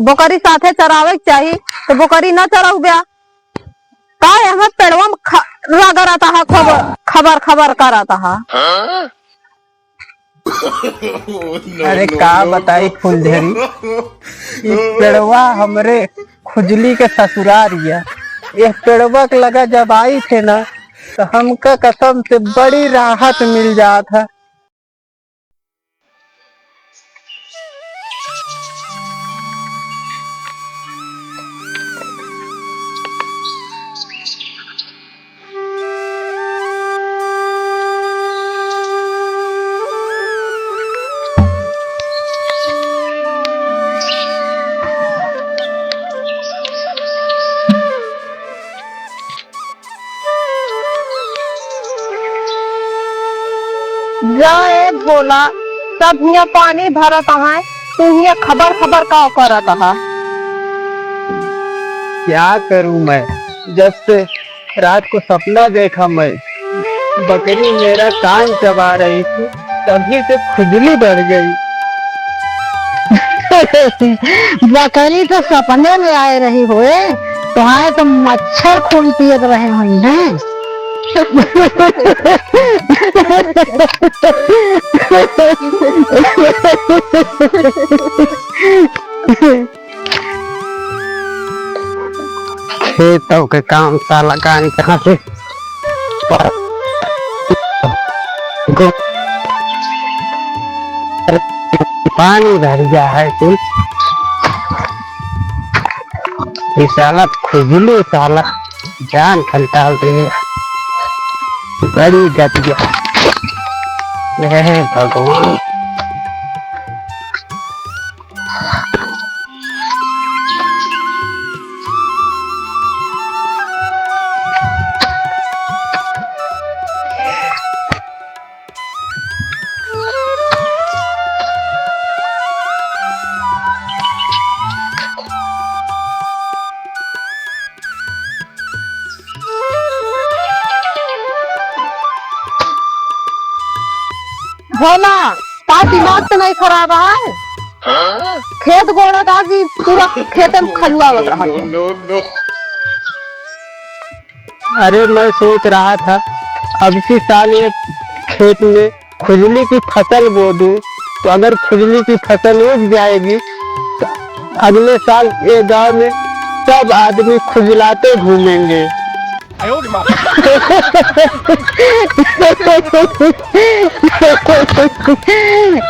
बोकरी साथे चरावे चाहिए तो बोकरी न चराऊ गया का हमें पेड़वा में लगा रहता है खबर खबर खबर कराता है। अरे का बताई फुलझड़ी पेड़वा हमरे खुजली के ससुरारिया ये पेड़वा के लगा जब आई थे ना तो हमका कसम से बड़ी राहत मिल जात है। जाए बोला सब यहाँ पानी भरत है तू यहाँ खबर खबर का करत है। क्या करूं मैं जब से रात को सपना देखा मैं बकरी मेरा कान चबा रही थी तभी से खुजली बढ़ गई। बकरी तो सपने में आए रही हुए तुम्हारे तो मच्छर खून पियत रहे हुई हैं। खेतों के काम साला कान कहाँ से पानी भर गया है तुम साला खुजली साला जान खलताल रही बड़ी गतिया भगवान। भोला का दिमाग तो नहीं खराब है खेत गोड़ा का कि पूरा खेत में खजुआवत रहा है। अरे मैं सोच रहा था अब इसी साल ये खेत में खुजली की फसल बो दूं तो अगर खुजली की फसल उग जाएगी तो अगले साल ये गांव में सब आदमी खुजलाते घूमेंगे।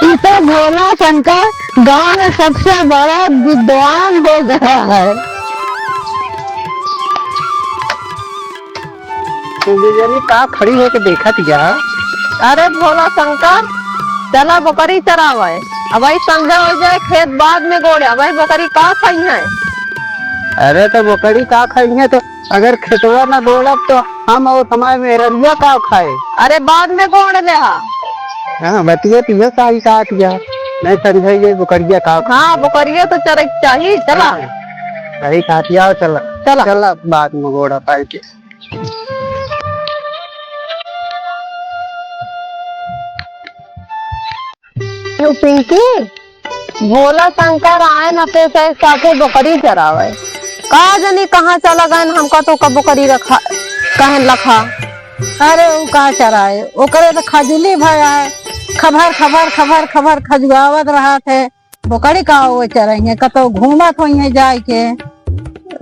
इतना भोला शंकर गांव में सबसे बड़ा विद्वान हो गया है। का खड़ी होकर देखा थी यार। अरे भोला शंकर चला बकरी चरावे अब भाई संजय हो जाए खेत बाद में गोड़े भाई बकरी का खाई है। अरे तो बकरी का खाई है तो अगर खेतवा ना दौड़ब तो हम और हमारे मेहरिया का खाए। अरे बाद में गोड़ ले हाँ बतिया तुझे सारी साथ गया नहीं समझेंगे बकरिया का। हाँ बकरिया तो चरे चाहिए चला सही खातिया चला चला चला बाद में गोड़ा पाई के। पिंकी भोला शंकर आए न पे साथे बकरी चरावे का जानी कहाँ चला गए हमका तो कब बकरी रखा कहन लखा। अरे वो का चराए ओकरे तो खजुली भया है खबर खबर खबर खबर खजुआवत रहा थे बकरी का वो चराएंगे कतो घूमत हुई है जाए के।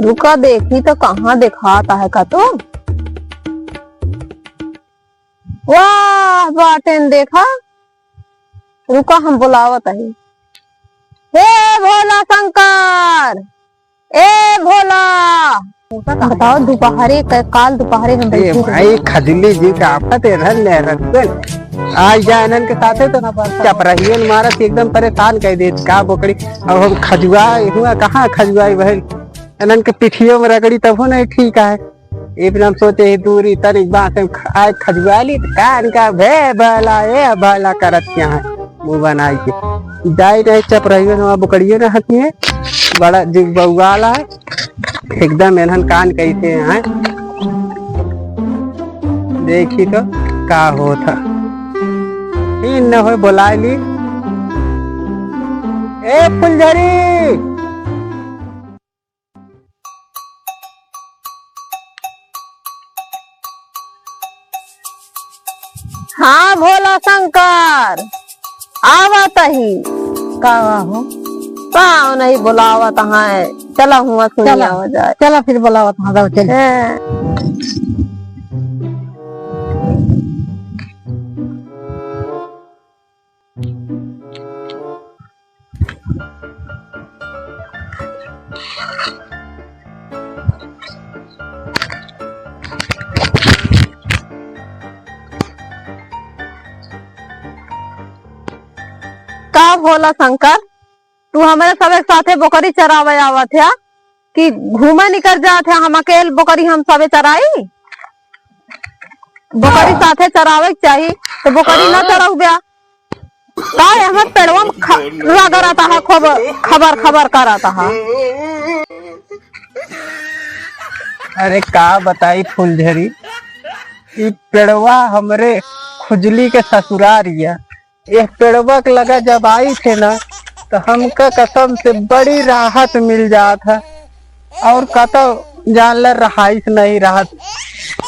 रुका देखी तो कहाँ दिखाता है का तो वाह बातें देखा रुका हम बुलावत है। ए भोला शंकर ए भोला बताओ दोपहरे काल दोपहरे में भाई खजली जी का आफत है आज जाए इनन के साथे तो चपरहियन मारत एकदम परेशान कर दे का बोकड़ी अब हम खजुआए हुआ कहाँ खजुआई बहन इनन के पिठियों में रगड़ी तब नहीं ठीक है एकदम सोचे दूरी तरी बात आज खजुआ ली का इनका भे भला ए भला करत क्या है मुँह बनाई के जाए रहे चपरहियन वहाँ बोकड़ियों न हकी है बड़ा जिग बउआला है एकदम एनहन कान कैसे हैं देखी तो का होता न हो बुला ली। ए फुलझड़ी हाँ भोला शंकर आवत ही का हो पाँव नहीं बुलावत है। चला हुआ सुनिया हो जाए। चला फिर बुलावत हाँ जाओ चल। का भोला शंकर तू हमारे सब एक साथे बकरी चरावे आवत है कि घूमे निकल जात है? हम अकेले बकरी हम सबे चराई? बकरी साथे चरावे चाहिए तो बकरी ना चराऊ गया का हमर पेड़वा में लगा रहता है खबर खबर कराता है। अरे का बताई फुलझड़ी, ई पेड़वा हमरे खुजली के ससुरारिया। ये पेड़वा के लगा जब आई थे ना तो हमका कसम से बड़ी राहत मिल जात है। और कतो जानला रहाइश नहीं राहत,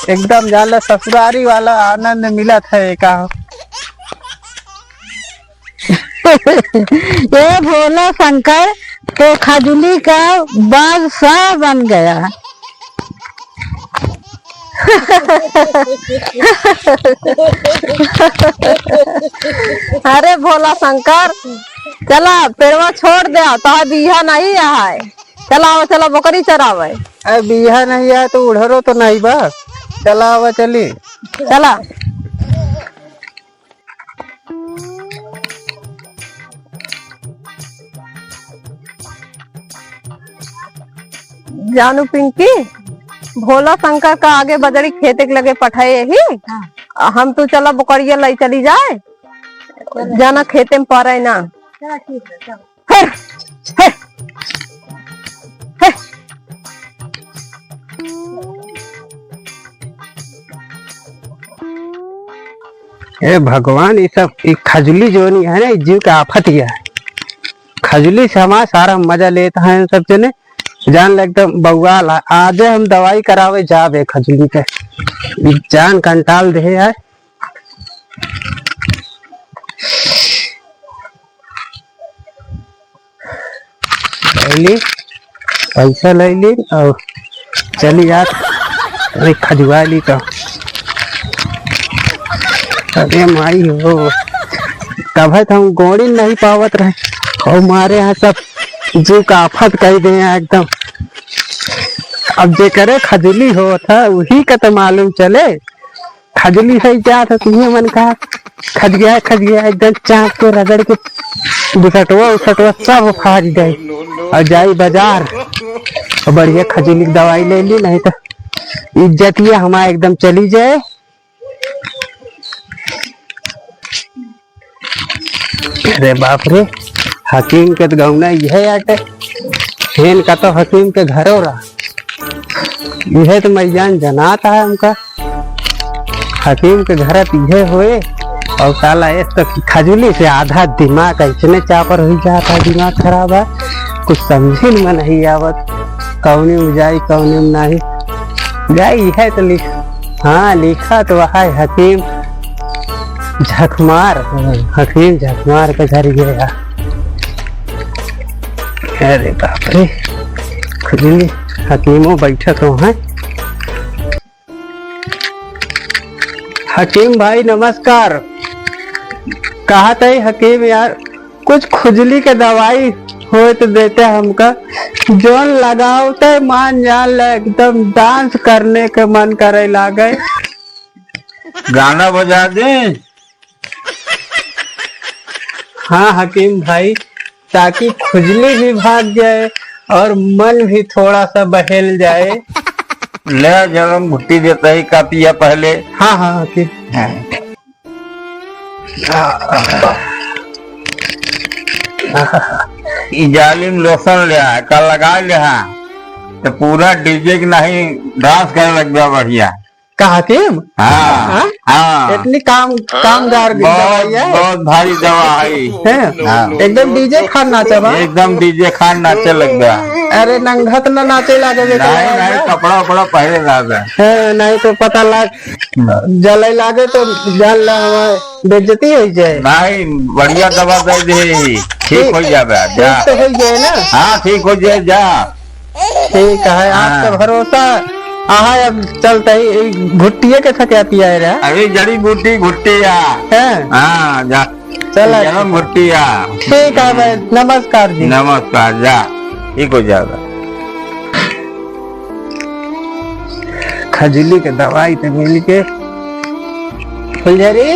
एकदम जानला ससुरारी वाला आनंद मिलत है का। ये भोला शंकर तो खजुली का बादशाह बन गया। अरे भोला शंकर चला पेड़वा छोड़ दे तो बिहा नहीं है। चला चला बकरी चरावे। अरे बिहा नहीं है तो उड़रो तो नहीं बा। चला आवा चली चला जानू पिंकी भोला शंकर का आगे बजड़ी खेते के लगे पठाए ही। हम तो चला बकरिया लाई चली जाए जाना खेते में पड़े ना। हे, हे, हे। हे भगवान, ये सब खजुली जो नहीं है ना जीव का आफत ही है। खजुली से हमारा सारा मजा लेता है इन सब जने जान एकदम बउआल। आज हम दवाई करावे जावे खजुली के जान कंटाल दे है। ले पैसा ले ली और चली यार। अरे खजुआ ली तो अरे माई हो तब है तो हम गोड़ी नहीं पावत रहे और मारे यहाँ सब जीव का आफत कह दे एकदम। अब जे करे खजुली हो था वही का तो मालूम चले। खजुली है क्या था तुम्हें मन कहा खज गया एकदम चाक के रगड़ के उसटवा सब फाड़ गए और जाई बाजार और बढ़िया खजुली की दवाई ले ली, नहीं तो इज्जतिया हमारा एकदम चली जाए। अरे बाप रे, हकीम के तो गौना यह आटे हेन का तो हकीम के घरों रहा। यह तो मैं जनाता है हमका हकीम के घर यह हुए और साला इस तो खजुली से आधा दिमाग इतने चापर हो जाता है। दिमाग खराब है, कुछ समझी में नहीं आवत कौनी में जाई कौनी में नहीं जाई। है तो हाँ लिखा तो वह हकीम झकमार के घर गया। अरे बाप रे, खुजली हकीमों बैठक हो हैं। हकीम भाई नमस्कार। कहा था हकीम यार कुछ खुजली के दवाई हो तो देते हमका। जोन लगाओ मान जान ले एकदम डांस करने के मन करे लागे। गाना बजा दे। हाँ हकीम भाई, ताकि खुजली भी भाग जाए और मन भी थोड़ा सा बहल जाए। ले जलम घुट्टी देता ही कापिया पहले। हाँ हाँ हकीम। जालिम लोशन ले का लगा ले तो पूरा डीजे की नहीं डांस करने लग गया बढ़िया। का हकीम? हाँ हाँ इतनी कामदार दवाई है। बहुत भारी दवा है। एकदम डीजे खान नाचा बा। एकदम डीजे खान नाचे लग गया। अरे नंगत न नाचे लागे बेटा। नहीं नहीं कपड़ा उपड़ा पहले लागे। नहीं तो पता लग जले लागे तो जान ला हमारे बेइज्जती हो जाए। नहीं बढ़िया दवा दे दे, ठीक हो जाए जा। ठीक तो हो जाए ना? हाँ ठीक हो जाए जा। ठीक है, आपका भरोसा। हाँ अब चलते ही घुट्टिए के थके पिया रहा। अरे जड़ी बूटी घुट्टिया। हाँ जा चला घुट्टिया। ठीक है भाई, नमस्कार जी। नमस्कार जा, ठीक हो जाएगा। खजली के दवाई तो मिल के। फुलझड़ी,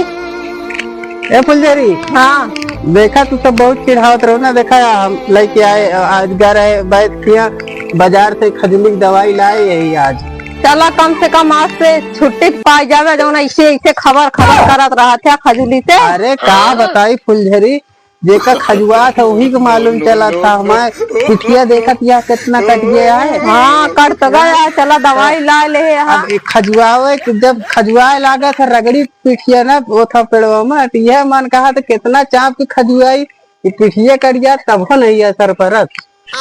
ए फुलझड़ी। हाँ देखा तू तो बहुत चिढ़ावत रहो ना। देखा हम लेके आए आज गए बैठ किया बाजार से खजली की दवाई लाए यही आज। चला कम से कम आज से छुट्टी पाई जावे जो ऐसे ऐसे खबर करत रहा था खजूली से। अरे का बताई फुलझड़ी, जेका खजुआ था वही को मालूम चला था। हमारे पिठिया देखत या कितना कट गया है। हाँ कट तो गया, चला दवाई ला ले। अब खजुआ जब खजुआ लागा था रगड़ी पिठिया ना वो था पेड़वा में, तो यह मन कहा था कितना चाप की खजुआई पिठिया कट गया तब नहीं असर परत।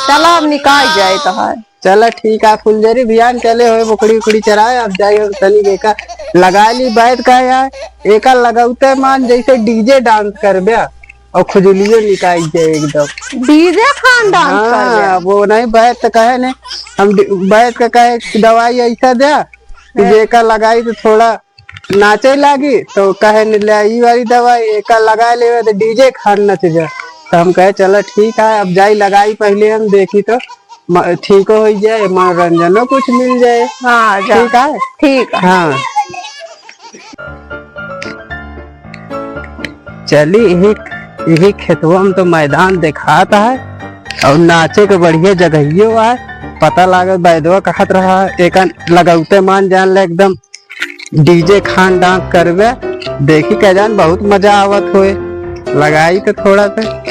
चला अब निकाल जाए तो है। चला ठीक है फुलझड़ी भियान चले हुए बकरी उकड़ी चराए। अब जाइए तनी देखा लगा ली बैठ का यार एक लगाते मान जैसे डीजे डांस कर ब्या और खुजलियो निकाल जाए एकदम डीजे खान डांस कर रहे। हाँ वो नहीं बैठ तो कहे ने हम बैठ के कहे दवाई ऐसा दे जेका लगाई तो थोड़ा नाचे लगी तो कहे ने ले वाली दवाई एक लगा ले तो डीजे खान नच जा। तो हम कहे चलो ठीक है अब जाई लगाई पहले हम देखी तो ठीक हो जाए मनोरंजनो कुछ मिल जाए। हाँ ठीक है ठीक है। हाँ चली यही खेतवा में तो मैदान दिखाता है और नाचे के बढ़िया जगहियो है। पता लागत बैदवा कहत रहा एक लगौते मान जान ले एकदम डीजे खान डांस करवे देखी कह जान बहुत मजा आवत होए लगाई तो थोड़ा सा।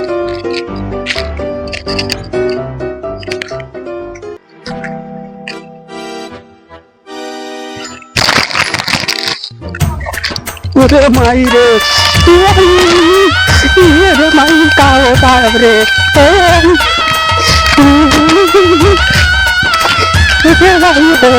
अरे माई रे, अरे माई का होता है रे। अरे माई रे,